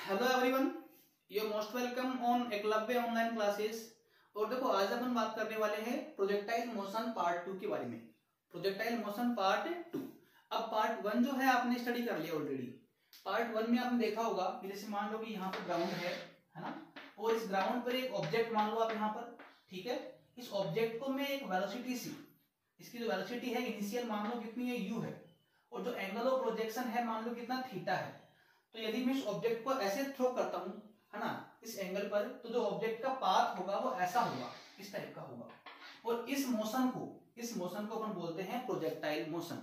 Hello everyone, you most welcome on Eklavya online classes. और देखो, आज अपन बात करने वाले हैं प्रोजेक्टाइल मोशन पार्ट 2 के बारे में। Projectile motion part 2। अब पार्ट 1 जो है आपने स्टडी कर लिया ऑलरेडी। पार्ट 1 में आपने देखा होगा कि जैसे मान लो कि यहाँ पर ग्राउंड है ना, और इस ग्राउंड पर एक ऑब्जेक्ट मान लो आप यहाँ पर, ठीक है। इस ऑब्जेक्ट को मैं एक वेलोसिटी सी, इसकी जो वेलोसिटी है इनिशियल मान लो कितनी है, u है, और जो एंगल ऑफ प्रोजेक्शन है मान लो कितना, थीटा है। तो यदि मैं इस ऑब्जेक्ट को ऐसे थ्रो करता हूं, है ना, इस एंगल पर, तो जो ऑब्जेक्ट का पाथ होगा वो ऐसा होगा, इस टाइप का होगा। और इस मोशन को अपन बोलते हैं प्रोजेक्टाइल मोशन।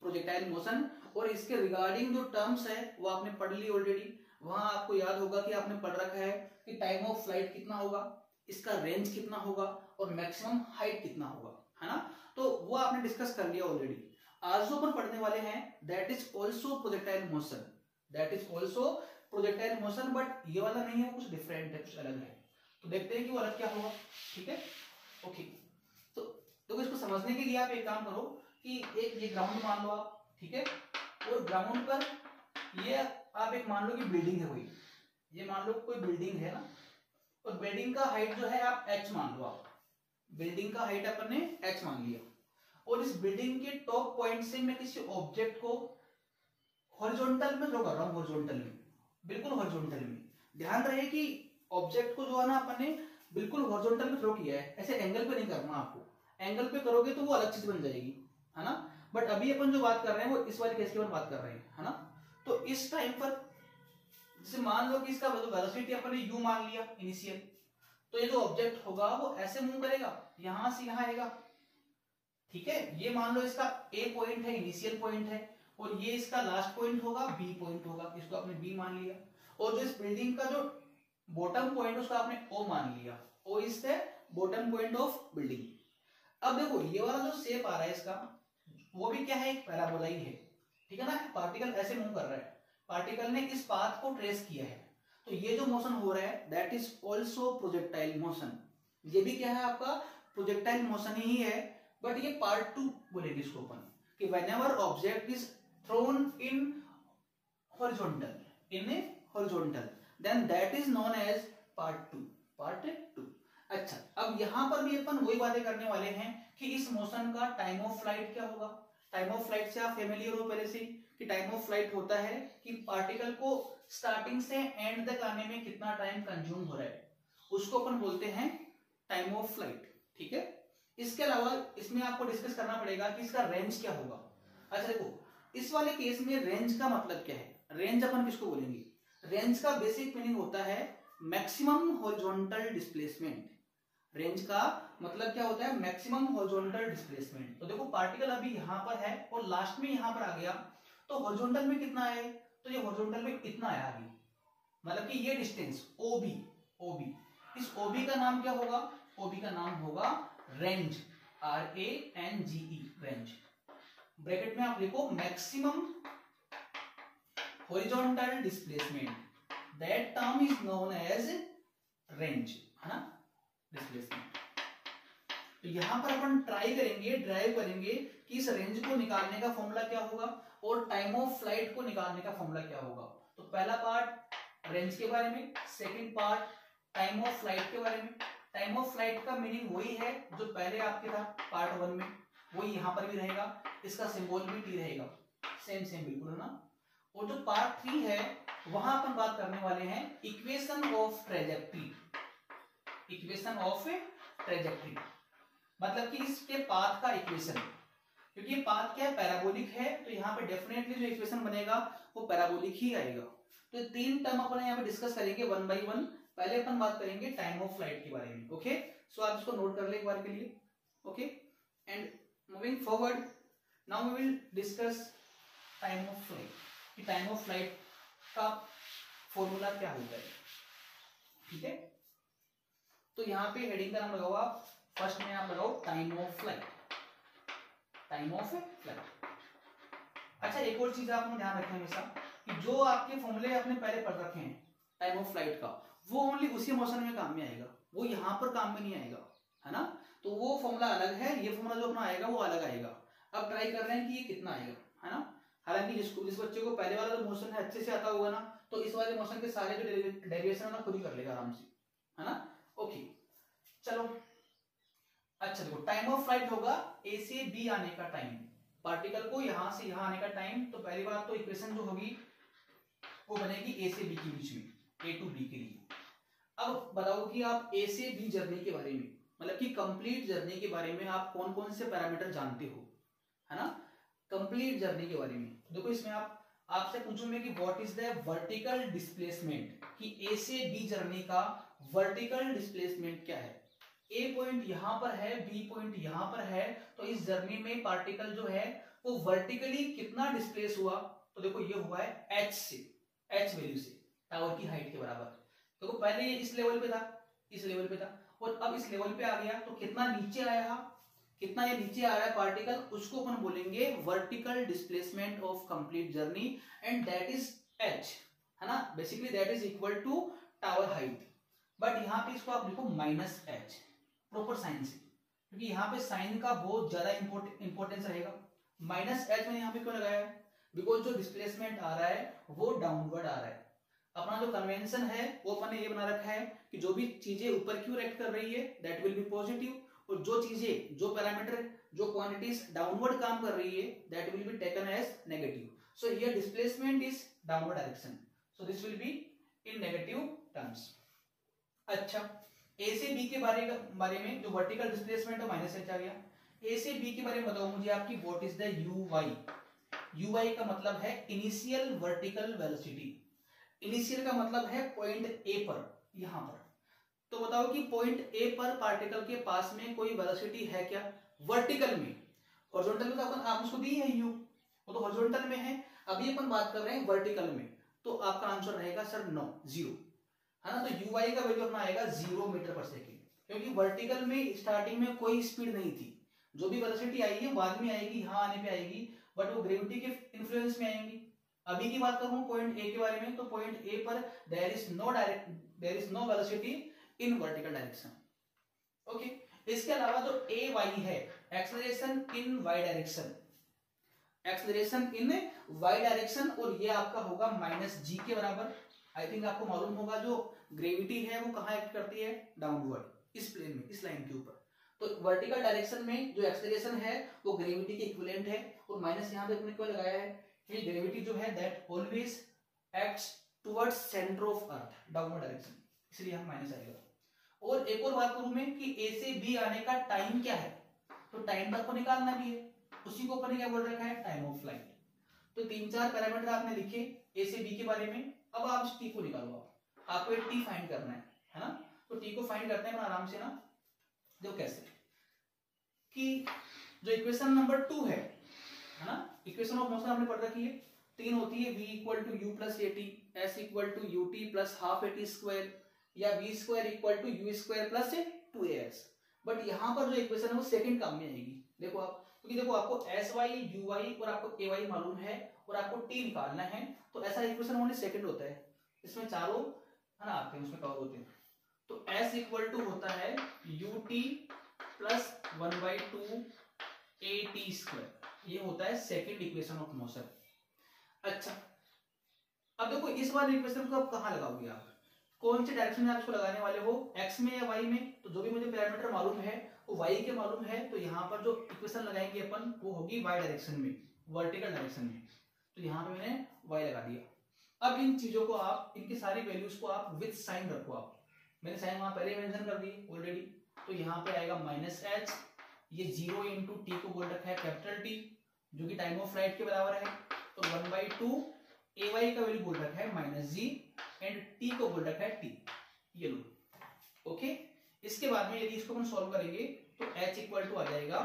Projectile motion. और इसके रिगार्डिंग जो टर्म्स है वो आपने पढ़ ली ऑलरेडी। वहां आपको याद होगा कि आपने पढ़ रखा है कि टाइम ऑफ फ्लाइट कितना होगा, इसका रेंज कितना होगा, और मैक्सिमम हाइट कितना होगा, है ना। तो वो आपने डिस्कस कर लिया ऑलरेडी। आज जो अपन पढ़ने वाले हैं that is also projectile motion. That is also projectile motion, but ये वाला नहीं है, कुछ डिफरेंट है, कुछ अलग है। तो देखते हैं कि वो अलग क्या होगा, ठीक है। ओके, तो देखो, इसको समझने के लिए आप एक काम करो कि एक ये ग्राउंड मान लो आप, ठीक है। और ग्राउंड पर ये आप एक मान लो कि बिल्डिंग है कोई, ये मान लो कोई बिल्डिंग है ना, और बिल्डिंग का हाइट जो है आप h मान लो। आप बिल्डिंग का हाइट अपन ने h मान लिया, और इस बिल्डिंग के टॉप पॉइंट से मैं किसी ऑब्जेक्ट को हॉरिजॉन्टल में थ्रो कर रहा हूं, हॉरिजॉन्टल में, बिल्कुल हॉरिजॉन्टल में। ध्यान रहे कि ऑब्जेक्ट को जो है ना अपन ने बिल्कुल हॉरिजॉन्टल में थ्रो किया है, ऐसे एंगल पे नहीं करना आपको। एंगल पे करोगे तो वो अलग चीज बन जाएगी, है ना। बट अभी अपन जो बात कर रहे हैं वो इस वाले केस की बात कर रहे हैं, है ना। तो इस टाइम पर जैसे मान लो कि इसका वेलोसिटी अपन ने u मान लिया इनिशियल, तो ये जो ऑब्जेक्ट होगा वो ऐसे मूव करेगा, यहां से यहां आएगा, ठीक है। ये मान लो इसका a पॉइंट है, इनिशियल पॉइंट है, और ये इसका लास्ट पॉइंट होगा, b पॉइंट होगा, इसको आपने b मान लिया। और जो इस बिल्डिंग का जो बॉटम पॉइंट उसका आपने o मान लिया, o is the bottom point of building. अब देखो, ये वाला जो शेप आ रहा है इसका, वो भी क्या है, एक पैराबोला ही है, ठीक है ना। पार्टिकल ऐसे मूव कर रहा है, पार्टिकल ने इस पाथ को ट्रेस किया है, तो ये जो मोशन हो रहा है that is also projectile motion. ये भी क्या है, आपका प्रोजेक्टाइल मोशन ही है, बट ये पार्ट 2 बोलेंगे इसको अपन, कि whenever object is thrown in horizontal then that is known as part 2। अच्छा, अब यहां पर भी अपन वही बातें करने वाले हैं कि इस मोशन का टाइम ऑफ फ्लाइट क्या होगा। टाइम ऑफ फ्लाइट से आप फेमिलियर हो पहले से, कि टाइम ऑफ फ्लाइट होता है कि पार्टिकल को स्टार्टिंग से एंड तक आने में कितना टाइम कंज्यूम हो रहा है, उसको अपन बोलते हैं टाइम ऑफ फ्लाइट, ठीक है। इसके अलावा इसमें आपको डिस्कस करना पड़ेगा कि इसका रेंज क्या होगा। अच्छा देखो, इस वाले केस में रेंज का मतलब क्या है, रेंज अपन किसको बोलेंगे। रेंज का बेसिक मीनिंग होता है मैक्सिमम हॉरिजॉन्टल डिस्प्लेसमेंट। रेंज का मतलब क्या होता है, मैक्सिमम हॉरिजॉन्टल डिस्प्लेसमेंट। तो देखो, पार्टिकल अभी यहां पर है और लास्ट में यहां पर आ गया, तो हॉरिजॉन्टल में कितना है, तो ये हॉरिजॉन्टल में इतना आया अभी, मतलब कि ये डिस्टेंस OB, इस OB का नाम क्या होगा, OB का नाम होगा रेंज, RANGE, रेंज। ब्रैकेट में आप लिखो maximum horizontal displacement, that term is known as range, है ना, डिस्प्लेसमेंट। तो यहां पर अपन ट्राई करेंगे, ड्राइव करेंगे कि इस रेंज को निकालने का फॉर्मूला क्या होगा और टाइम ऑफ फ्लाइट को निकालने का फॉर्मूला क्या होगा। तो पहला पार्ट रेंज के बारे में, second part time of flight के बारे में। टाइम ऑफ फ्लाइट का मीनिंग वही है जो पहले आपके था पार्ट 1 में, वही यहां पर भी रहेगा, इसका सिंबल भी t रहेगा, सेम बिल्कुल, है ना। और जो पार्ट 3 है वहां अपन बात करने वाले हैं equation of trajectory. Equation of trajectory मतलब कि इसके पाथ का इक्वेशन, क्योंकि ये पाथ क्या है, पैराबोलिक है, तो यहाँ पे डेफिनेटली जो इक्वेशन बनेगा वो पैराबोलिक ही आएगा। तो 3 टर्म अपन यहाँ पे डिस्कस करेंगे 1 बाय 1। पहले अपन बात करेंगे टाइम ऑफ फ्लाइट के बारे में, ओके। सो आप इसको नोट कर ले एक बार के लिए, okay. And moving forward, now we will discuss time of flight, कि टाइम ऑफ फ्लाइट का फॉर्मूला क्या होता है, ठीक है। तो यहाँ पे हेडिंग का नाम लगाओ आप, फर्स्ट में आप लगाओ time of flight, time of flight. अच्छा, एक और चीज आपने ध्यान रखें हमेशा कि जो आपके फॉर्मूले आपने पहले पढ़ रखे हैं टाइम ऑफ फ्लाइट का, वो ओनली उसी मोशन में काम में आएगा, वो यहाँ पर काम में नहीं आएगा, है ना। तो वो फॉर्मूला अलग है, ये फॉर्मूला जो अपना आएगा वो अलग आएगा। अब ट्राई कर रहे हैं कि ये कितना आएगा, है ना। हालांकि जिस बच्चे को पहले वाला जो मोशन है अच्छे से आता होगा ना, तो इस वाले मोशन के सारे जो डेरिवेशन है ना खुद ही कर लेगा आराम से, है ना। ओके चलो, अच्छा देखो टाइम ऑफ फ्लाइट होगा ए से बी आने का टाइम, पार्टिकल को यहां से यहां आने का टाइम। तो पहली बात तो इक्वेशन जो होगी वो बनेगी ए से बी के बीच में, ए टू बी के लिए। अब बताओ कि आप ए से बी जर्नी के बारे में, मतलब कि कंप्लीट जर्नी के बारे में आप कौन कौन से पैरामीटर जानते हो, है ना, कंप्लीट जर्नी के बारे में। देखो इसमें आपसे पूछूंगा कि what is the vertical displacement, कि ए से बी जर्नी का वर्टिकल डिस्प्लेसमेंट क्या है। ए पॉइंट यहां पर है, बी पॉइंट यहां पर है, तो इस जर्नी में पार्टिकल जो है वो वर्टिकली कितना डिस्प्लेस हुआ, तो देखो ये हुआ है एच से, एच वैल्यू से, टावर की हाइट के बराबर। देखो पहले ये इस लेवल पे था, इस लेवल पे था, और अब इस लेवल पे आ गया, तो कितना नीचे आया, कितना ये नीचे आ रहा है पार्टिकल, उसको अपन बोलेंगे vertical displacement of complete journey, and that is H, है ना, basically that is equal to tower height. But यहाँ पे इसको आप लिखो माइनस एच, प्रॉपर साइन से, क्योंकि यहाँ पे साइन का बहुत ज्यादा इंपॉर्टेंस रहेगा। माइनस एच मैंने यहाँ पे क्यों लगाया है, बिकॉज जो डिस्प्लेसमेंट आ रहा है वो डाउनवर्ड आ रहा है। अपना जो कन्वेंशन है वो अपन ने ये बना रखा है कि जो भी चीजें ऊपर की ओर एक्ट कर रही है दैट विल बी पॉजिटिव, और जो चीजें, जो पैरामीटर, जो क्वांटिटीज डाउनवर्ड काम कर रही है that will be taken as negative. So here displacement is downward direction, so this will be in negative terms. अच्छा, ए से बी के बारे में जो वर्टिकल डिस्प्लेसमेंट है माइनस एच आ गया। ए से बी के बारे में बताओ मुझे आपकी what is the U Y. U Y का मतलब है इनिशियल वर्टिकल वेलोसिटी, इनिशियल का मतलब है पॉइंट ए पर, यहां पर। तो बताओ कि पॉइंट ए पर पार्टिकल के पास में कोई वेलोसिटी है क्या, वर्टिकल में। हॉरिजॉन्टल में तो आप उसको दी है यू, वो तो हॉरिजॉन्टल में है, अभी अपन बात कर रहे हैं वर्टिकल में, तो आपका आंसर रहेगा सर नो, जीरो, है ना। तो यू वाई का वैल्यू अपना आएगा 0 मीटर पर सेकेंड, क्योंकि वर्टिकल में स्टार्टिंग में कोई स्पीड नहीं थी, जो भी वेलोसिटी आई है बाद में आएगी, यहां आने पे आएगी, बट वो ग्रेविटी के इन्फ्लुएंस में आएंगी। अभी की बात करूं पॉइंट ए के बारे में, तो पॉइंट ए पर there is no velocity in vertical direction. Okay, इसके अलावा जो ए वाई है, acceleration in Y direction, acceleration in Y direction, और ये आपका होगा माइनस जी के बराबर। आई थिंक आपको मालूम होगा जो ग्रेविटी है वो कहाँ एक्ट करती है, डाउनवर्ड, इस प्लेन में, इस लाइन के ऊपर। तो वर्टिकल डायरेक्शन में जो एक्सेलरेशन है वो ग्रेविटी के इक्विवेलेंट है, और माइनस यहाँ पे अपने को लगाया है कि ग्रेविटी जो है that always acts towards centre of earth, downward direction, इसलिए हम माइनस आएगा। और एक और बात करूं मैं कि ए से बी आने का टाइम क्या है, तो टाइम तक को निकालना भी है, उसी को अपन ने क्या बोल रखा है, टाइम ऑफ फ्लाइट। तो 3-4 पैरामीटर आपने लिखे ए से बी के बारे में। अब आप टी को निकालो, आपको एक टी फाइंड करना है ना। तो टी को फाइंड करते हैं आराम से ना, देखो कैसे, कि जो इक्वेशन नंबर 2 है ना, इक्वेशन ऑफ मोशन आपने पढ़ रखी है, 3 होती है, v equal to U plus A T, S equal to U T plus half A T square, या v square equal to U square plus 2as। But यहाँ पर जो इक्वेशन है वो सेकंड काम में आएगी, देखो आप, क्योंकि देखो आपको एस वाई, यू वाई और आपको ए वाई मालूम है, और आपको टी निकालना है, तो ऐसा इक्वेशन ओनली सेकंड होता है, इसमें चारों है ना आते हैं, उसमें कवर होते हैं। तो s इक्वल टू होता है you T plus 1/2 A T square, ये होता है सेकंड इक्वेशन ऑफ मोशन। अच्छा, अब देखो इस बार इक्वेशन को आप कहाँ लगाओगे, आप कौन से डायरेक्शन में आप इसको लगाने वाले हो, x में या y में। तो जो भी मुझे पैरामीटर मालूम है वो y के मालूम है, तो यहाँ पर जो इक्वेशन लगाएंगे अपन वो होगी y डायरेक्शन में, वर्टिकल डायरेक्शन में। तो यहाँ पे मैंने y लगा दिया। अब इन चीजों को आप, इनकी सारी वैल्यूज को आप विद साइन रखो, आप, मैंने साइन वहां पहले मेंशन कर दी ऑलरेडी। तो यहाँ पे आएगा माइनस एच, ये 0 इंटू टी को बोल रखा है कैपिटल टी, जो कि टाइम ऑफ फ्लाइट के बराबर है, और 1/2 ए वाई का वैल्यू बोल रखा है माइनस जी, एंड टी को बोल रखा है टी, ये लो। ओके, इसके बाद में यदि इसको हम सॉल्व करेंगे तो h इक्वल टू आ जाएगा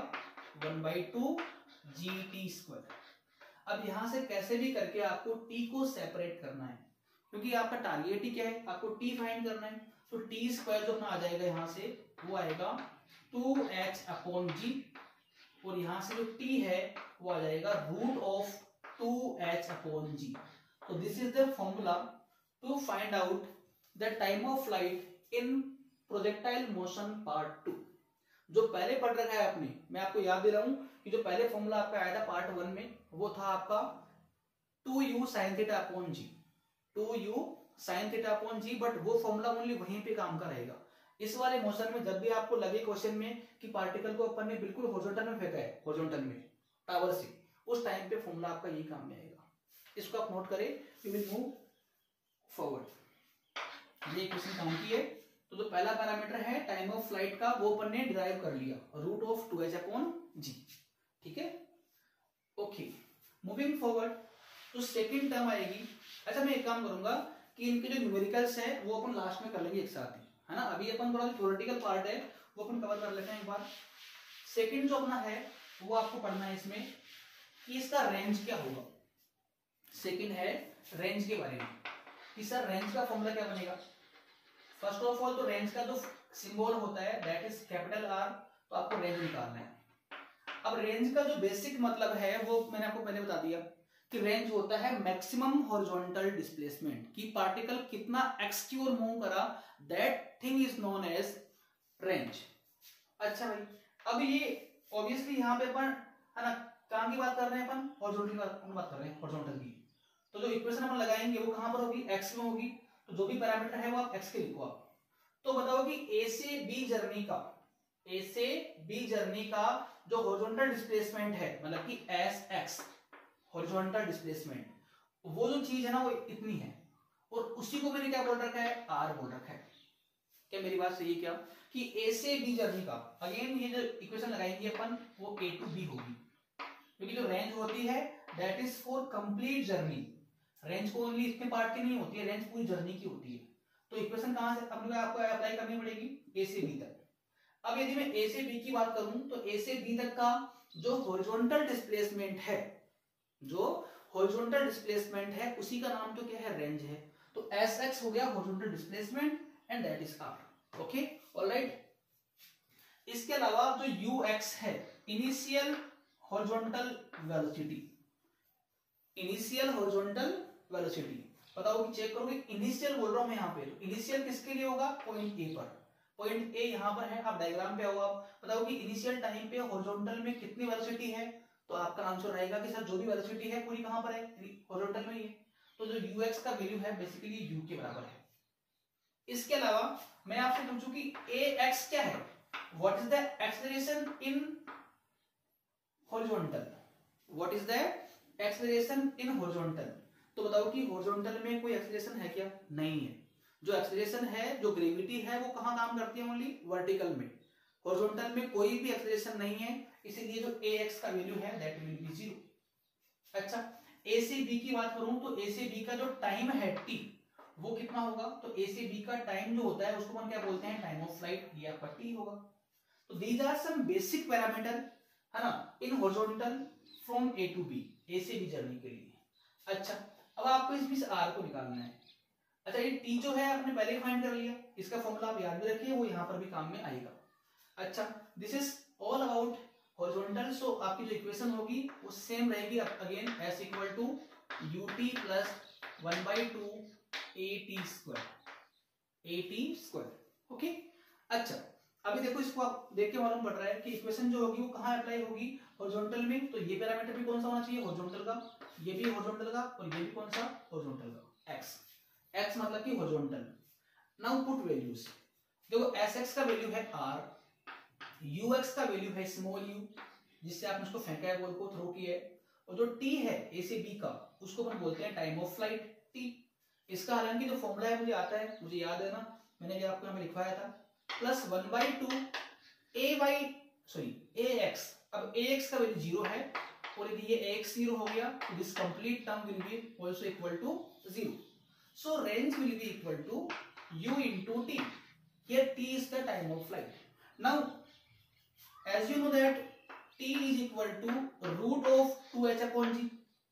1/2 जी टी स्क्वायर। अब यहां से कैसे भी करके आपको t को सेपरेट करना है, क्योंकि आपका टारगेट ही क्या है, आपको t फाइंड करना है। तो टी स्क्वायर जो अपना आ जाएगा यहाँ से वो आएगा 2h/g, और यहाँ से जो t है वो आ जाएगा √2h/g। So this is the formula to find out the time of flight in projectile motion part 2। जो पहले पढ़ रखा है आपने, मैं आपको याद दे रहा हूं कि जो पहले फॉर्मूला आपका आया था पार्ट 1 में, वो था आपका 2u sin theta upon G, 2u sin theta upon G, but वो फॉर्मूला ओनली वहीं पे काम का रहेगा। इस वाले मोशन में जब भी आपको लगे क्वेश्चन में कि पार्टिकल को अपन ने बिल्कुल हॉरिजॉन्टल में फेंका है, हॉरिजॉन्टल में टावर से, उस टाइम पे फॉर्मूला आपका यही काम में आएगा। इसको आप नोट करें, वी विल मूव फॉरवर्ड। ये क्वेश्चन काम की है। तो जो पहला पैरामीटर है टाइम ऑफ फ्लाइट का, वो अपन ने डिराइव कर लिया, रूट ऑफ 2h अपॉन जी। ठीक है, ओके। मूविंग फॉरवर्ड, तो सेकंड टर्म आएगी। अच्छा, मैं एक काम करूंगा कि इनके जो न्यूमेरिकल्स है वो अपन लास्ट में कर लेंगे एक साथ ही, है ना। अभी अपन थोड़ा थ्योरेटिकल पार्ट है वो अपन कवर कर लेते हैं एक बार। सेकंड जो अपना है वो आपको पढ़ना है इसमें कि इसका रेंज क्या होगा। सेकंड है रेंज के बारे में कि सर रेंज का फॉर्मूला क्या बनेगा। फर्स्ट ऑफ ऑल तो रेंज का जो सिंबल होता है दैट इज कैपिटल आर, तो आपको रेंज निकालना है। अब रेंज का जो बेसिक मतलब है वो मैंने आपको पहले बता दिया कि रेंज होता है मैक्सिमम हॉरिजॉन्टल डिस्प्लेसमेंट, कि पार्टिकल कितना एक्स की ओर मूव करा, that thing is known as range. अच्छा भाई, अब ये ऑब्वियसली यहाँ पे अपन, है ना, कहाँ की बात कर रहे हैं अपन, हॉरिजॉन्टल की बात कर रहे हैं, हॉरिजॉन्टल की। तो जो इक्वेशन अपन लगाएंगे वो कहाँ पर होगी, एक्स में होगी। तो जो भी पैरामीटर है वो आप एक्स के लिखो आप। तो बताओ कि ए से बी जर्नी का, ए से बी जर्नी का जो हॉरिजॉन्टल डिस्प्लेसमेंट है, मतलब कि एस एक्स हॉरिजॉन्टल डिस्प्लेसमेंट, वो जो चीज है ना वो इतनी है, और उसी को मैंने क्या बोल रखा है, आर बोल रखा है। क्या मेरी बात सही है क्या, कि ए से बी जर्नी का, अगेन ये जो इक्वेशन लगाएंगे अपन वो ए टू बी होगी, क्योंकि जो रेंज होती है that is for complete journey. Range को ओनली इतने पार्ट की नहीं होती है, रेंज पूरी जर्नी की होती है। तो इक्वेशन कहां से अपने आपको अप्लाई करनी पड़ेगी, ए से बी तक। अब यदि मैं ए से बी की बात करूं तो ए से बी तक का जो हॉरिजॉन्टल डिस्प्लेसमेंट है, जो हॉरिजॉन्टल डिस्प्लेसमेंट है उसी का नाम तो क्या है, रेंज है। तो एस एक्स हो गया horizontal displacement and that is R. Okay, alright. इसके अलावा जो यू एक्स है, initial horizontal velocity, initial horizontal velocity. बताओ कि चेक करोगे, इनिशियल बोल रहा हूं मैं यहाँ पे, तो इनिशियल किसके लिए होगा, पॉइंट ए पर। पॉइंट ए यहाँ पर है, आप डायग्राम पे आओ, आप बताओ कि इनिशियल टाइम पे हॉरिजॉन्टल में कितनी वेलोसिटी है। तो आपका आंसर रहेगा कि सर जो भी वेलोसिटी है पूरी कहां पर है, हॉरिजॉन्टल में ही है। तो जो ux का वैल्यू है बेसिकली u के बराबर है। इसके अलावा मैं आपसे पूछूं कि ax क्या है, what is the acceleration in horizontal, what is the acceleration in horizontal. तो बताओ कि हॉरिजॉन्टल में कोई एक्सेलरेशन है क्या, नहीं है। जो एक्सेलरेशन है, जो ग्रेविटी है, वो कहां काम करती है, ओनली वर्टिकल में। हॉरिजॉन्टल में कोई भी एक्सेलरेशन नहीं है, इसीलिए जो ax का वैल्यू है दैट विल बी 0। अच्छा, a से b की बात करूं तो a से b का जो टाइम है t, वो कितना होगा, तो a से b का टाइम जो होता है उसको हम क्या बोलते हैं, टाइम ऑफ फ्लाइट, ये आपका t होगा। तो these are some basic parameter, है ना, in horizontal from a to b, a से b जर्नी के लिए। अच्छा, अब आपको इसमें से r को निकालना है। अच्छा, ये t जो है आपने पहले फाइंड कर लिया, इसका फॉर्मूला आप याद भी रखिए, वो यहाँ पर भी काम में आएगा। अच्छा, this is all about horizontal. So आपकी जो इक्वेशन होगी वो सेम रहेगी, again s equal to ut plus 1/2 at square. Okay, अच्छा अभी देखो, इसको आप देख के मालूम पड़ रहा है कि इक्वेशन जो होगी वो कहाँ अप्लाई होगी, हॉरिजॉन्टल में। तो ये पैरामीटर भी कौन सा होना चाहिए, हॉरिजॉन्टल का, ये भी हॉरिजॉन्टल का, और ये भी कौन सा, हॉरिजॉन्टल का, x मतलब कि हॉरिजॉन्टल। नाउ पुट वैल्यूज, देखो sx का वैल्यू है r, ux का वैल्यू है स्मॉल u, जिससे आपने उसको फेंका है, बॉल को थ्रो किया है, और जो t है a से b का, उसको अपन बोलते हैं टाइम ऑफ फ्लाइट t। इसका हालांकि जो फॉर्मूला है मुझे आता है, मुझे याद है ना, मैंने भी आपको यहाँ पे लिखवाया था, प्लस 1/2 ax। अब ax का वैल्यू 0 है, और यदि ये ax 0 हो गया तो this complete term will be also equal to 0। So range will be equal to u into t। Here t is the time of flight. Now as you know that t is equal to root of 2h upon g,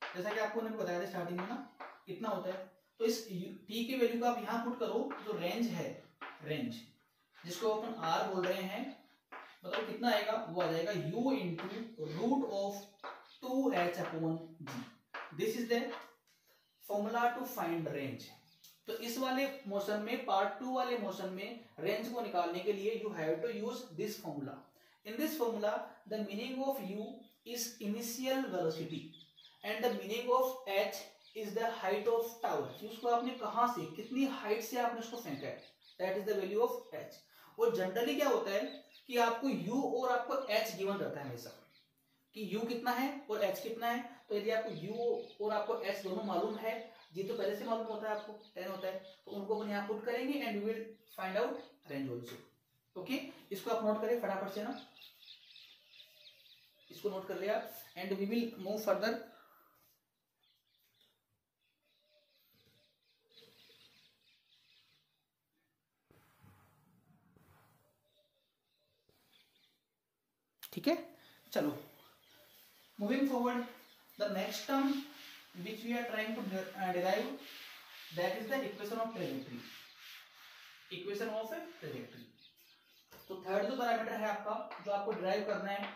जैसा कि आपको मैंने बताया था starting में ना, कितना होता है। तो इस t के वैल्यू को आप यहाँ पुट करो, जो रेंज है, रेंज जिसको अपन r बोल रहे हैं, बताओ कितना आएगा, वो आ जाएगा u into root of 2h upon g। This is the formula to find range. तो इस वाले मोशन में, पार्ट 2 वाले मोशन में रेंज को निकालने के लिए you have to use this formula. In this formula the meaning of u is initial velocity and the meaning of h is the height of tower, उसको आपने कहां से, कितनी हाइट से आपने उसको फेंका है, that is the value of H. और जनरली क्या होता है कि आपको u और आपको h गिवन रहता है हमेशा, कि u कितना है और h कितना है। तो यदि आपको u और आपको h दोनों मालूम है, ये तो पहले से मालूम होता है आपको, 10 होता है, तो उनको अपन यहाँ पुट करेंगे and we will find out range also. Okay, इसको आप नोट करें फटाफट से ना, इसको नोट कर लिया and we will move further. ठीक है, चलो moving forward, the next term which we are trying to derive, that is the equation of trajectory, equation of trajectory। तो थर्ड जो पैरामीटर है आपका, जो आपको डिराइव करना है,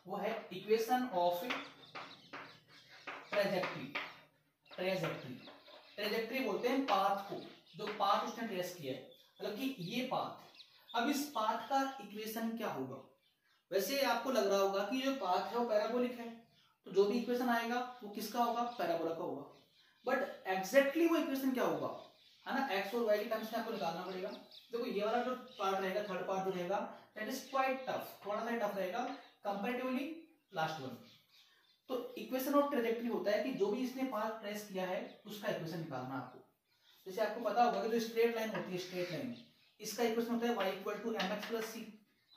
वो है equation of trajectory. Trajectory, trajectory बोलते हैं पाथ को, जो पाथ उसने ट्रेस किया है, मतलब कि ये पाथ। अब इस पाथ का इक्वेशन क्या होगा? वैसे आपको लग रहा होगा कि जो पाथ है वो पैराबोलिक है, तो जो भी इक्वेशन आएगा वो किसका होगा? पैराबोला का होगा। बट एग्जैक्टली वो इक्वेशन क्या होगा, है ना, एक्स और वाई के टर्म्स में आपको निकालना पड़ेगा। देखो ये वाला जो पार्ट रहेगा, थर्ड पार्ट जो रहेगा, दैट इज क्वाइट टफ, थोड़ा सा टफ रहेगा कंपैरेटिवली लास्ट वन। तो इक्वेशन ऑफ ट्रैजेक्टरी होता है कि जो भी इसने पाथ ट्रेस किया है उसका इक्वेशन निकालना आपको। जैसे आपको पता होगा कि जो स्ट्रेट लाइन होती है, स्ट्रेट लाइन, इसका इक्वेशन होता है y equal to mx plus c,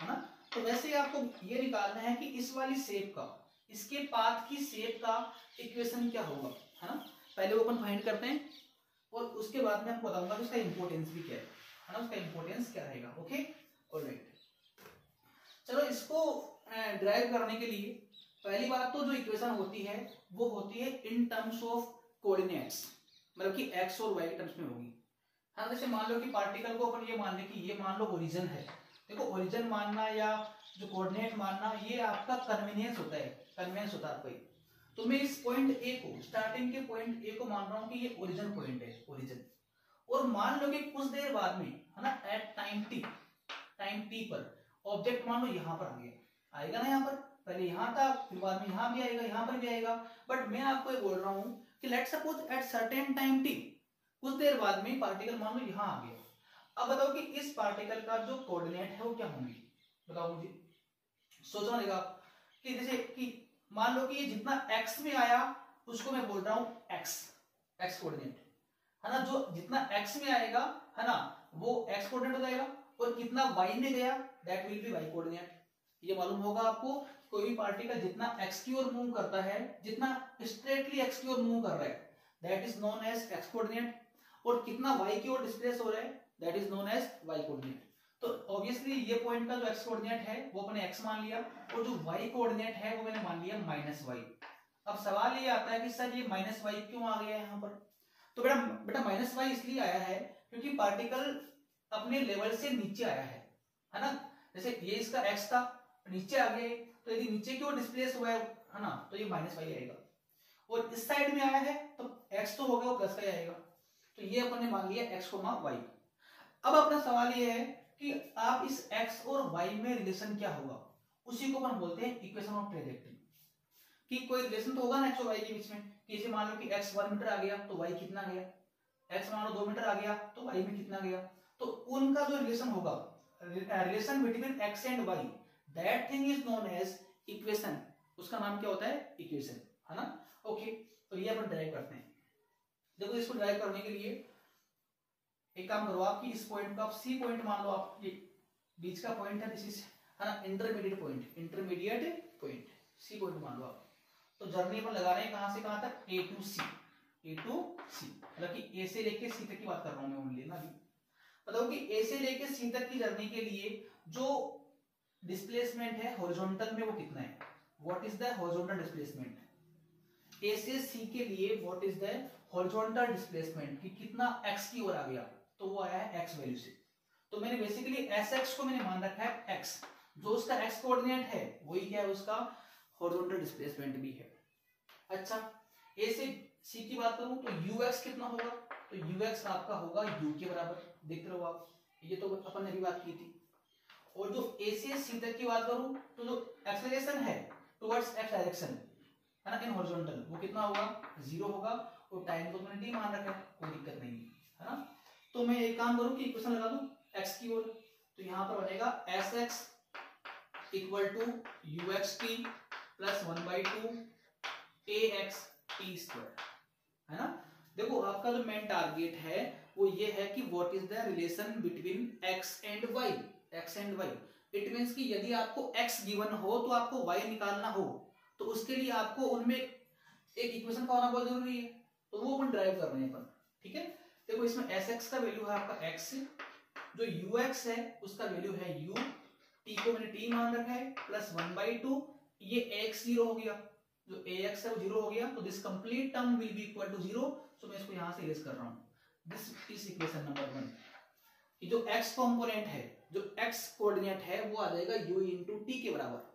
है ना। तो वैसे ही आपको ये निकालना है कि इस वाली शेप का, इसके पाथ की शेप का इक्वेशन क्या होगा, है ना। पहले वो अपन फाइंड करते हैं और उसके बाद में आपको बताऊंगा कि उसका इंपोर्टेंस भी क्या है ना, उसका इंपोर्टेंस क्या रहेगा। ओके, ऑलराइट, चलो इसको ड्राइव करने के लिए पहली बात तो जो इक्वेशन होती है वो होती है इन टर्म्स ऑफ कोऑर्डिनेट्स, मतलब कि एक्स और वाई के टर्म्स में होगी। हाँ, जैसे मान लो कि पार्टिकल को अपन ये मान ले कि ये मान लो ओरिजिन है। देखो ओरिजिन मानना या जो कोऑर्डिनेट मानना, ये आपका कन्वीनियंस होता है, कन्वेंस होता है आपको। तो मैं इस पॉइंट ए को, स्टार्टिंग के पॉइंट ए को मान रहा हूं कि ये ओरिजिन पॉइंट है, ओरिजिन। और मान लो कि कुछ देर बाद में, है ना, एट टाइम टी पर ऑब्जेक्ट मान लो यहां पर आ गया, आएगा ना, यहाँ पर पहले यहाँ था, फिर बाद में यहाँ भी आएगा, यहाँ पर भी आएगा। बट मैं आपको ये बोल रहा हूँ कि let's suppose at certain time T, कुछ देर बाद में पार्टिकल मान लो यहाँ आ गया। अब बताओ कि इस पार्टिकल का जो कोऑर्डिनेट है वो क्या होंगे, बताओ मुझे, सोचना देगा कि जैसे कि मान लो कि ये जितना x में आया उसको मैं बोल रहा हूँ x कोऑर्डिनेट, है ना। जो जितना x में आएगा, है ना, वो x कोऑर्डिनेट हो जाएगा, और कितना y में गया that will B y coordinate. ये मालूम होगा आपको, कोई भी पार्टिकल जितना x की ओर मूव करता है, जितना स्ट्रेटली x की ओर मूव कर रहा है, that is known as x coordinate, और कितना y की ओर डिस्प्लेस हो रहा है, that is known as y coordinate. तो ऑब्वियसली ये पॉइंट का जो x कोऑर्डिनेट है वो अपने x मान लिया, और जो y कोऑर्डिनेट है वो मैंने मान लिया माइनस y। अब सवाल ये आता है कि सर ये माइनस y क्यों आ गया है यहाँ पर? तो बेटा माइनस y इसलिए आया है क्योंकि पार्टिकल अपने लेवल से नीचे आया है ना। जैसे ये इसका x था, नीचे आ गया, तो यदि नीचे की ओर डिस्प्लेस हुआ है ना, तो ये माइनस y आएगा। और इस साइड में आया है तो x तो होगा वो प्लस का ही आएगा। तो ये अपन ने मान लिया x, y। अब अपना सवाल ये है कि आप इस x और y में रिलेशन क्या होगा, उसी को अपन बोलते हैं इक्वेशन ऑफ ट्रैजेक्टरी। कि कोई रिलेशन तो होगा ना x और y के बीच में, कि जैसे मान लो कि x 1 मीटर आ गया तो y कितना गया, x मान लो 2 मीटर आ गया तो y में कितना गया। तो उनका जो रिलेशन होगा, relation between x and y, that thing is known as equation. उसका नाम क्या होता है? इक्वेशन, है ना। ओके, तो ये अपन ड्राइव करते हैं। देखो इसको ड्राइव करने के लिए एक काम करो, आपकी इस पॉइंट को आप सी पॉइंट मान लो, आप ये बीच का पॉइंट है, दिस इज, है ना, इंटरमीडिएट पॉइंट, सी पॉइंट मान लो आप। तो जर्नी पर लगा रहे हैं कहां से कहां तक, ए टू सी, मतलब कि ए से लेके सी तक की बात कर रहा हूं मैं ओनली ना। बताओ कि ए से लेके सी तक की जर्नी के लिए जो डिस्प्लेसमेंट है हॉरिजॉन्टल में वो कितना है, what is the horizontal displacement. A से सी के लिए what is the horizontal displacement, कि कितना x की ओर आ गया, तो वो आया है x वैल्यू से। तो मैंने बेसिकली sx को मैंने मान रखा है x, जो उसका x कोऑर्डिनेट है वही क्या है, उसका हॉरिजॉन्टल डिस्प्लेसमेंट भी है। अच्छा, a से c की बात करूं तो ux कितना होगा, तो ux आपका होगा u के बराबर, देख रहे हो आप, ये तो अपन ने भी बात की थी। और जो a से c तक की बात करूं तो जो एक्सेलरेशन है टुवर्ड्स x डायरेक्शन, है ना, इन हॉरिजॉन्टल, वो कितना होगा, 0 होगा। और टाइम को मैंने टी मान रखा है, कोई दिक्कत नहीं है ना। तो मैं एक काम करूं कि इक्वेशन लगा दूं x की ओर, तो यहाँ पर बनेगा S X equal to U X T plus 1/2 A X T square, है ना। देखो आपका जो मेन टारगेट है वो ये है कि what is the relation between x and y, x and y। It means कि यदि आपको x गिवन हो तो आपको y निकालना हो, तो उसके लिए आपको उनमें एक इक्वेशन का होना बहुत जरूरी है, तो वो अपन ड्राइव कर रहे हैं अपन, ठीक है। देखो इसमें एस एक्स का वैल्यू है आपका x, जो यू एक्स है उसका वैल्यू है u, t को मैंने t मान रखा है, प्लस 1/2 ये x 0 हो गया, जो ax है वो 0 हो गया, तो this complete term will be equal to 0। So मैं इसको यहां से इरेज कर रहा हूं, दिस इज इक्वेशन नंबर 1। कि जो x कंपोनेंट है, जो x कोऑर्डिनेट है वो आ जाएगा u इंटू टी के बराबर।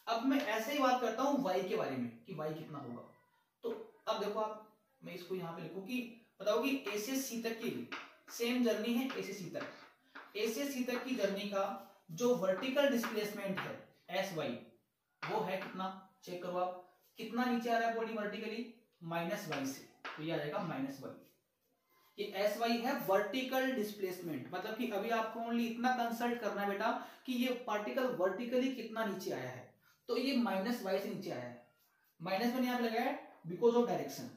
अब मैं ऐसे ही बात करता हूं y के बारे में कि y कितना होगा। तो अब देखो आप, मैं इसको यहाँ पे लिखूं कि बताओ कि a से c तक की सेम जर्नी है, a से c तक, a से c तक की जर्नी का जो वर्टिकल डिस्प्लेसमेंट है एस वाई वो है कितना, चेक करो आप, कितना नीचे आ रहा है बॉडी वर्टिकली, -y से, तो ये आ जाएगा -y। ये एस वाई है वर्टिकल डिस्प्लेसमेंट, मतलब कि अभी आपको ओनली इतना कंसल्ट करना है बेटा कि ये पार्टिकल वर्टिकली कितना नीचे आया है, तो ये -y से नीचे आया है, माइनस मैंने यहाँ पे लगाया बिकॉज ऑफ डायरेक्शन।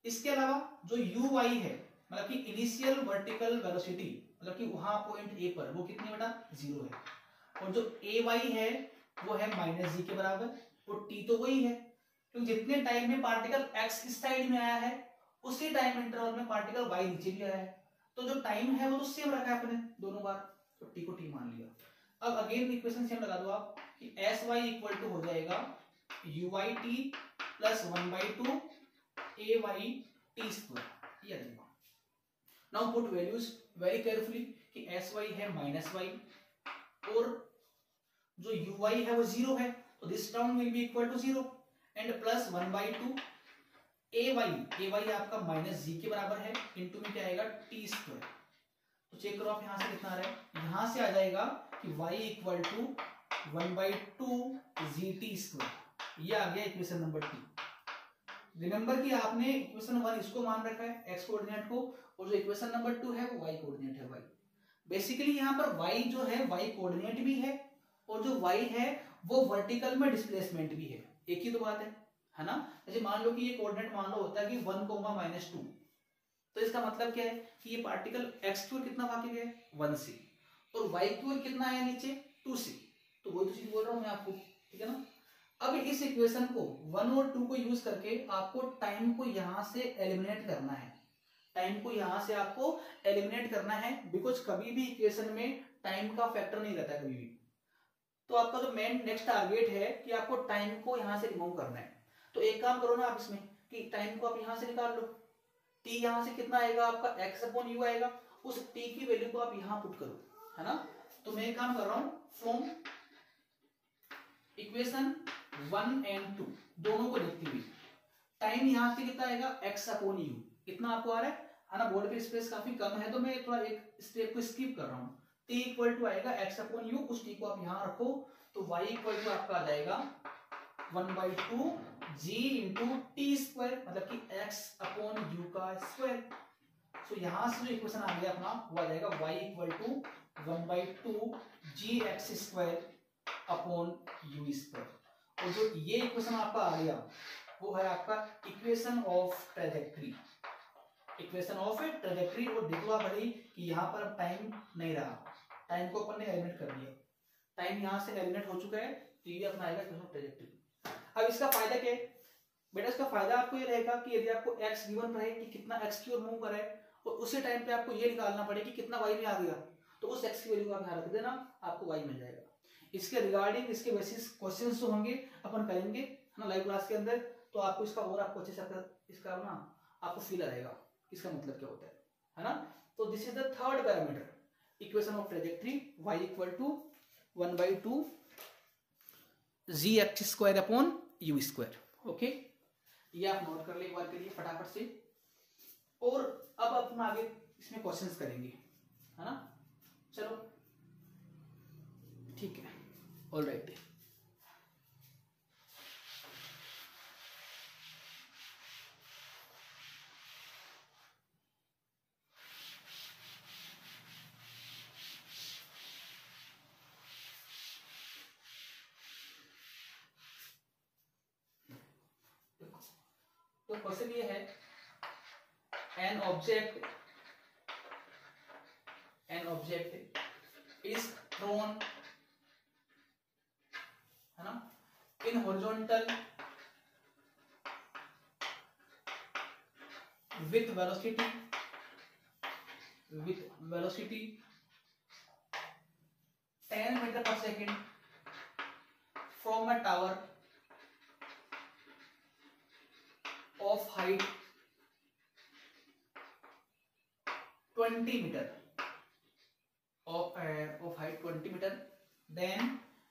इसके अलावा जो यू वाई है, मतलब कि इनिशियल वर्टिकल वेलोसिटी, मतलब कि वहां पॉइंट ए पर वो कितनी बेटा 0 है, और जो ए वाई है वो है -g के बराबर, और टी तो वही है, क्योंकि जितने टाइम में पार्टिकल x इस साइड में आया है उसी टाइम इंटरवल में पार्टिकल y नीचे भी आया है, तो जो टाइम है वो तो सेम रखा है अपने दोनों बार, तो t को t मान लिया। अब अगेन इक्वेशन सेम लगा दो आप कि एस वाई इक्वल टू हो जाएगा U Y T plus 1/2 A Y T square. ये देखो, now put values very carefully कि एस वाई है -y और जो यू वाई है वो 0 है, तो this term will be equal to 0 and plus 1/2 A Y आपका -g के बराबर है, इनटू में क्या आएगा टी स्क्वायर। तो चेक करो आप यहां से कितना आ रहा है, यहां से आ जाएगा कि y equal to 1/2 gt square. ये आ गया इक्वेशन नंबर 2। रिमेंबर कि आपने इक्वेशन 1 इसको मान रखा है x कोऑर्डिनेट को, और जो इक्वेशन नंबर 2 है वो y कोऑर्डिनेट है y। बेसिकली यहाँ पर y जो है y कोऑर्डिनेट भी है, और जो y है वो वर्टिकल में डिस्प्लेसमेंट भी है, एक ही तो बात है ना। जैसे मान लो कि ये कोऑर्डिनेट मान लो होता है कि 1, -2, तो इसका मतलब क्या है कि ये पार्टिकल x की ओर कितना भाग गया 1 से, और y की ओर कितना आया नीचे 2 से, तो वही तो चीज बोल रहा हूं मैं आपको, ठीक है ना। अब इस इक्वेशन को 1 और 2 को यूज करके आपको टाइम को यहां से एलिमिनेट करना है, टाइम को यहां से आपको एलिमिनेट करना है, बिकॉज कभी भी इक्वेशन में टाइम का फैक्टर नहीं रहता कभी भी। तो आपका जो मेन नेक्स्ट टारगेट है कि आपको टाइम को यहां से रिमूव करना है। तो एक काम करो ना आप इसमें कि टाइम को आप यहां से निकाल लो, t यहां से कितना आएगा आपका x/u आएगा, उस t की वैल्यू को आप यहां पुट करो, है ना। तो मैं एक काम कर रहा हूं, फ्रॉम इक्वेशन 1 एंड 2 दोनों को लिखते हुए टाइम यहां से कितना आएगा x/u, इतना आपको आ रहा है ना। बोर्ड पे स्पेस काफी कम है तो मैं थोड़ा एक स्टेप को स्किप कर रहा हूं। t इक्वल टू आएगा x/u, उस t को आप यहां रखो, तो y इक्वल टू आपका आ जाएगा 1/2 g इंटू टी स्क्वायर, मतलब कि x/u का स्क्वायर। सो यहां से जो इक्वेशन आ गया अपना वो आ जाएगा y equal to 1/2 G X square upon u square. और जो ये इक्वेशन आपका आ गया वो है आपका equation of trajectory, equation of trajectory. और देखो आप बड़ी कि यहाँ पर अब टाइम नहीं रहा, टाइम को अपन ने एलिमिनेट कर दिया, टाइम यहाँ से एलिमिनेट हो चुका है, तो ये अपना आएगा इक्वेशन ऑफ ट्रेजेक्ट्री। अब इसका फायदा क्या है बेटा, इसका फायदा आपको ये रहेगा कि यदि आपको x गिवन रहे कि कितना x की ओर मूव कर रहा है, और उसी टाइम पे आपको ये निकालना पड़े कि कितना y में आ गया, तो उस x की वैल्यू आप यहाँ रख देना, आपको y मिल जाएगा। इसके रिगार्डिंग इसके बेसिस क्वेश्चंस जो होंगे अपन करेंगे, है ना, लाइव क्लास के अंदर, तो आपको इसका और आपको अच्छे से इसका ना आपको फील आएगा इसका मतलब क्या होता है ना। तो this is the third parameter, equation of trajectory, y equal to 1/2 G X square upon u square. Okay, ये आप नोट कर ले एक बार के लिए फटाफट से, और अब अपन आगे इसमें क्वेश्चंस करेंगे, है ना। चलो ठीक है, ऑलराइट। क्वेश्चन ये है, एन ऑब्जेक्ट इज थ्रोन, है ना, in horizontal with velocity 10 meter per second from a tower of height 20 meter of height 20 meter, then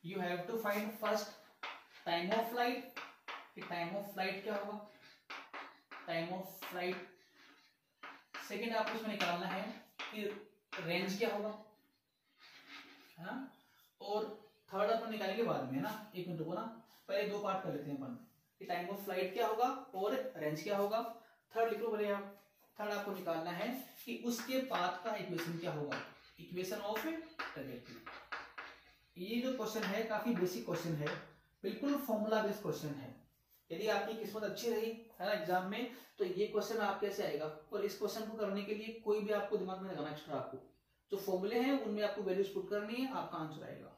you have to find first time of flight. Time of flight क्या होगा, time of flight. Second आपको इसमें निकालना है कि range क्या होगा, है ना, और थर्ड अपन निकालेंगे बाद में, है ना। एक मिनट रुको ना, पहले दो पार्ट कर लेते हैं अपन कि टाइम ऑफ फ्लाइट क्या होगा और रेंज क्या होगा। थर्ड लिखो बोले आप, थर्ड आपको निकालना है कि उसके पाथ का इक्वेशन क्या होगा, इक्वेशन ऑफ ट्रैजेक्टरी। ये जो क्वेश्चन है काफी बेसिक क्वेश्चन है, बिल्कुल फॉर्मूला बेस्ड क्वेश्चन है। यदि आपकी किस्मत अच्छी रही, है ना, एग्जाम में, तो ये क्वेश्चन आप कैसे आएगा। और इस क्वेश्चन को करने के लिए कोई भी आपको दिमाग में लगाना एक्स्ट्रा, आपको जो फॉर्मूले हैं उनमें आपको वैल्यूज पुट करनी है, आपका आंसर आएगा।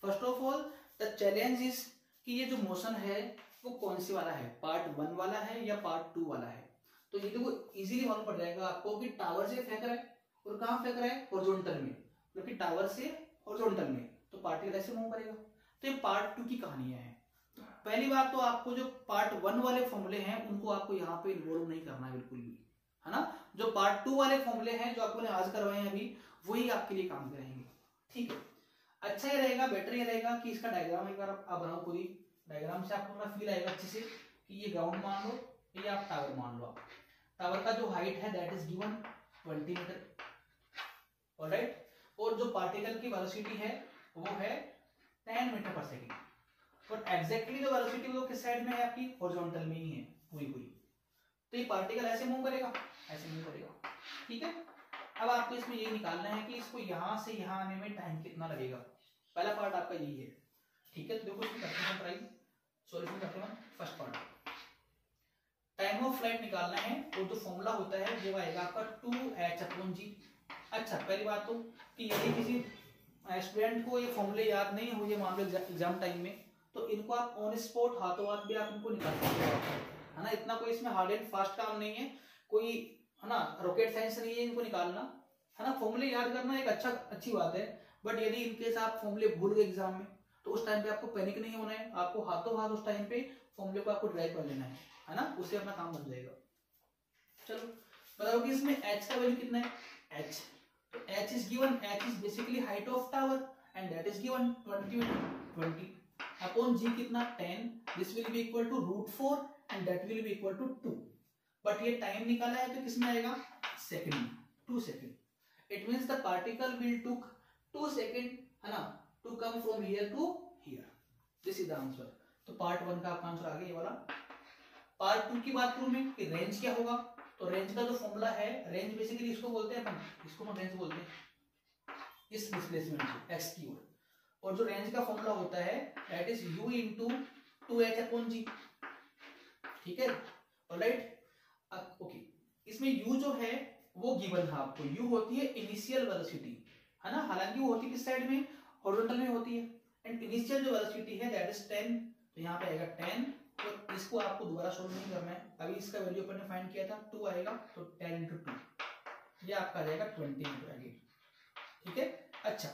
First of all the challenge is कि ये जो मोशन है वो कौन सी वाला है, पार्ट 1 वाला है या पार्ट 2 वाला है। तो ये देखो इजीली मालूम पड़ जाएगा आपको कि टावर से फेंक रहा है और कहाँ फेंक रहा है, हॉरिजॉन्टल में, मतलब कि टावर से हॉरिजॉन्टल में, तो पार्टिकल ऐसे मूव करेगा। तो ये पार्ट 2 की कहानियां हैं। पहली बात तो आपको जो पार्ट 1 वाले फॉर्मूले हैं उनको आपको यहाँ पे इन्वॉल्व नहीं करना है बिल्कुल भी, है ना। जो पार्ट 2 वाले फॉर्मूले हैं जो आपने आज करवाए हैं अभी, वही आपके लिए काम करेंगे, ठीक है। अच्छा ये रहेगा, बेटर ये रहेगा कि इसका डायग्राम एक बार आप बनाओ पूरी, डायग्राम से आपको फील आएगा अच्छे से कि ये ग्राउंड मान लो, ये आप टावर मान लो। टावर का जो हाइट है that is given 20 meter, alright, और जो पार्टिकल की वेलोसिटी है वो है 10 मीटर पर सेकेंड। और एग्जैक्टली जो वेलोसिटी वो किस साइड में है आपकी, हॉरिजॉन्टल में ही है पूरी पूरी। तो ये पार्टिकल ऐसे मूव करेगा, ऐसे मूव करेगा, ठीक है। अब आपको इसमें ये निकालना है कि इसको यहां से यहां आने में टाइम कितना लगेगा। पहला पार्ट आपका यही है, ठीक है। तो देखो इसमें करते हैं ट्राई, सॉल्यूशन करते हैं। First part time of flight निकालना है, और जो फॉर्मूला होता है वो आएगा आपका 2h/g। अच्छा पहली बात तो कि यदि किसी स्टूडेंट को ये फॉर्मूले याद नहीं हुए मान लो एग्जाम टाइम में, तो इनको आप ऑन स्पॉट हाथों हाथ भी आप इनको निकाल सकते हो, है ना। इतना कोई इसमें हार्ड एंड फास्ट काम नहीं है, कोई, है ना, रॉकेट साइंस नहीं है इनको निकालना, है ना। फॉर्मूले याद करना एक अच्छी बात है, बट यदि इनकेस आप फॉर्मूले भूल गए एग्जाम में, तो उस टाइम पे आपको पैनिक नहीं होना है, आपको हाथों हाथ उस टाइम पे फॉर्मूले को आपको ड्राइव कर लेना है ना, उससे अपना काम बन जाएगा। चलो बताओ कि इसमें h का वैल्यू कितना है, h, तो h is given, h is basically height of tower and that is given 20 upon g कितना 10, this will be equal to √4 and that will be equal to 2। But ये टाइम निकाला है तो किसमें आएगा, सेकंड में, 2 second. It means the particle will took 2 second, है ना, to come from here to here. This is the answer. तो पार्ट 1 का आपका आंसर आ गया ये वाला। पार्ट 2 की बात करूं मैं कि रेंज क्या होगा, तो रेंज का जो फॉर्मूला है, रेंज बेसिकली इसको बोलते हैं अपन, इसको हम रेंज बोलते हैं इस डिस्प्लेसमेंट को, x की ओर। और जो रेंज का फॉर्मूला होता है that is u into 2h/g, ठीक है, ऑलराइट। ओके, इसमें u जो है वो गिवन है आपको, u होती है इनिशियल वेलोसिटी, है ना। हालांकि वो होती किस साइड में, हॉरिजॉन्टल में होती है, एंड इनिशियल जो वेलोसिटी है दैट इज 10, तो यहाँ पे आएगा 10। तो इसको आपको दोबारा सोल्व नहीं करना है, अभी इसका वैल्यू अपन ने फाइंड किया था 2 आएगा, तो 10 इंटू 2 ये आपका आ जाएगा 20 मीटर आगे, ठीक है। अच्छा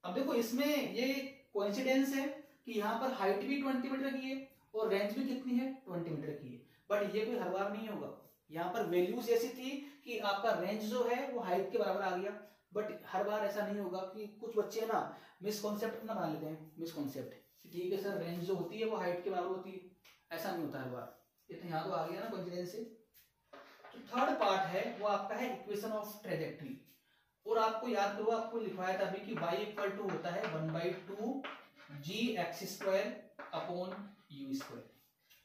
अब देखो इसमें ये कोइंसिडेंस है कि यहाँ पर हाइट भी 20 मीटर की है और रेंज भी कितनी है, 20 मीटर की है। बट ये कोई हर बार नहीं होगा, यहाँ पर वैल्यूज ऐसी थी कि आपका रेंज जो है वो हाइट के बराबर आ गया, बट हर बार ऐसा नहीं होगा। कि कुछ बच्चे ना मिसकॉन्सेप्ट ना बना लेते हैं, मिसकॉन्सेप्ट, ठीक है सर रेंज जो होती है वो हाइट के बराबर होती है, ऐसा नहीं होता हर बार। ये तो यहाँ तो आ गया ना कोइंसिडेंस से। तो थर्ड पार्ट है वो आपका है इक्वेशन ऑफ ट्रेजेक्टरी। और आपको याद करो, आपको लिखवाया था अभी कि y इक्वल टू होता है 1/2 gx² अपॉन u²,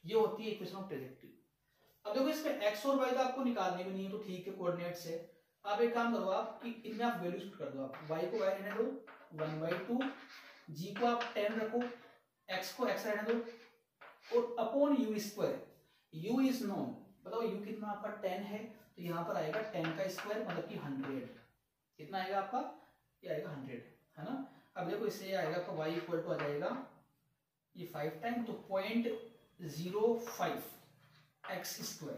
ये होती है इक्वेशन ऑफ ट्रेजेक्टरी। अब देखो इसमें x और y तो आपको निकालने भी नहीं है, तो ठीक है कोऑर्डिनेट से आप एक काम करो, आप कि इनमें आप वैल्यूज पुट कर दो, आप y को y रहने दो 1/2, g को आप 10 रखो, x को x रहने दो, और upon u², u is known, बताओ u कितना आपका 10 है, तो यहाँ पर आएगा 10 का स्क्वायर मतलब कि 100। कितना आएगा आपका, ये आएगा 100, है ना। अब देखो इससे आएगा आपका y इक्वल टू आ जाएगा ये 5 टाइम, तो 0.05 एक्स स्क्वायर।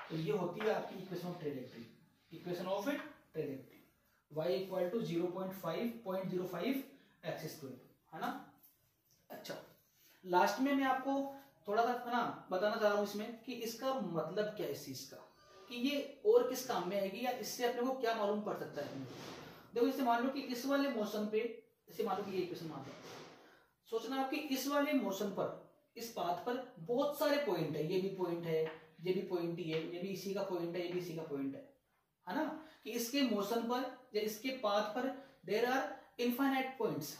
तो ये होती है आपकी equation of trajectory, equation of trajectory y equal to 0.05 X square, है ना। अच्छा, लास्ट में मैं आपको थोड़ा सा ना बताना चाह रहा हूँ इसमें कि इसका मतलब क्या है इस चीज का, कि ये और किस काम में आएगी या इससे अपने को क्या मालूम पड़ सकता है। देखो इससे मान लो कि इस वाले मोशन पे, इसे मान लो कि ये इक्वेशन मान लो, सोचना आपकी इस वाले मोशन पर, इस पाथ पर बहुत सारे पॉइंट है, ये भी पॉइंट है, ये भी पॉइंट ही है, ये भी इसी का पॉइंट है, ये भी इसी का पॉइंट है ना। कि इसके मोशन पर या इसके पाथ पर देयर आर इनफाइनाइट पॉइंट्स,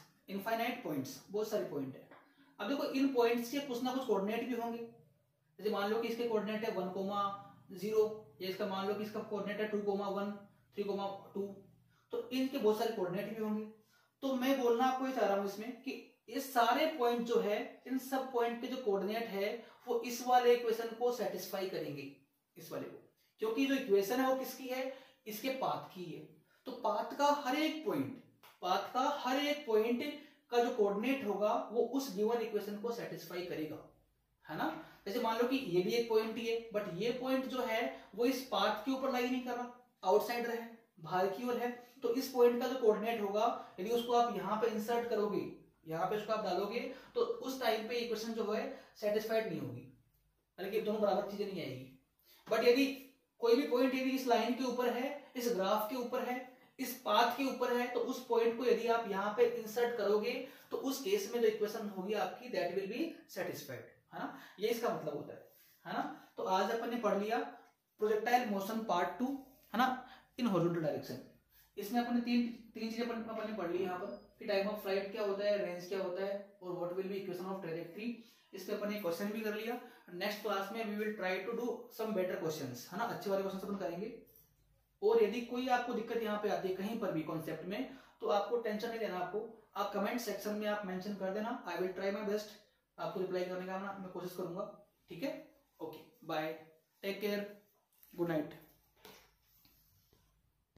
बहुत सारे पॉइंट है। अब देखो इन पॉइंट्स के कुछ ना कुछ कोऑर्डिनेट भी होंगे, जैसे मान लो कि इसके कोऑर्डिनेट है 1,0, या इसका मान लो कि इसका कोऑर्डिनेट है 2,1, 3,2, तो इनके बहुत सारे कोऑर्डिनेट भी होंगे। तो मैं बोलना आपको ये चाह रहा हूं इसमें कि ये सारे पॉइंट जो है, इन सब पॉइंट के जो कोऑर्डिनेट है वो इस वाले इक्वेशन को सेटिस्फाई करेंगे, इस वाले को, क्योंकि जो इक्वेशन है वो किसकी है, इसके पाथ की है। तो पाथ का हर एक पॉइंट का जो कोऑर्डिनेट होगा वो उस गिवन इक्वेशन को सेटिस्फाई करेगा, है ना। जैसे मान लो कि ये भी एक पॉइंट ही है, बट ये पॉइंट जो है वो इस पाथ के ऊपर लाई नहीं कर रहा, आउटसाइडर है, बाहर की ओर है। तो इस पॉइंट का जो कोऑर्डिनेट होगा, यदि उसको आप यहाँ पे इंसर्ट करोगे, यहाँ पे उसको आप डालोगे, तो उस टाइम पे इक्वेशन जो है सेटिस्फाइड नहीं होगी, यानी कि दोनों बराबर चीजें नहीं आएगी। बट यदि कोई भी पॉइंट यदि इस लाइन के ऊपर है, इस ग्राफ के ऊपर है, इस पाथ के ऊपर है, तो उस पॉइंट को यदि आप यहाँ पे इंसर्ट करोगे तो उस केस में जो इक्वेशन होगी आपकी दैट विल बी सेटिस्फाइड, है ना। ये इसका मतलब होता है ना। तो आज अपन ने पढ़ लिया प्रोजेक्टाइल मोशन पार्ट 2, है ना, इन हॉरिजॉन्टल डायरेक्शन। इसमें अपन ने तीन चीजें अपन ने पढ़ ली यहाँ पर, कि टाइम ऑफ फ्लाइट क्या होता है, रेंज क्या होता है, और what will be equation of trajectory. इस पे अपन ने क्वेश्चन भी कर लिया। नेक्स्ट क्लास में we will try to do some better questions, है ना, अच्छे वाले क्वेश्चंस अपन करेंगे। और यदि कोई आपको दिक्कत यहाँ पे आती है कहीं पर भी कॉन्सेप्ट में, तो आपको टेंशन नहीं लेना, आपको आप कमेंट सेक्शन में आप मेंशन कर देना, I will try my best, आपको रिप्लाई करने का मैं कोशिश करूंगा, ठीक है। Okay, bye, take care, good night.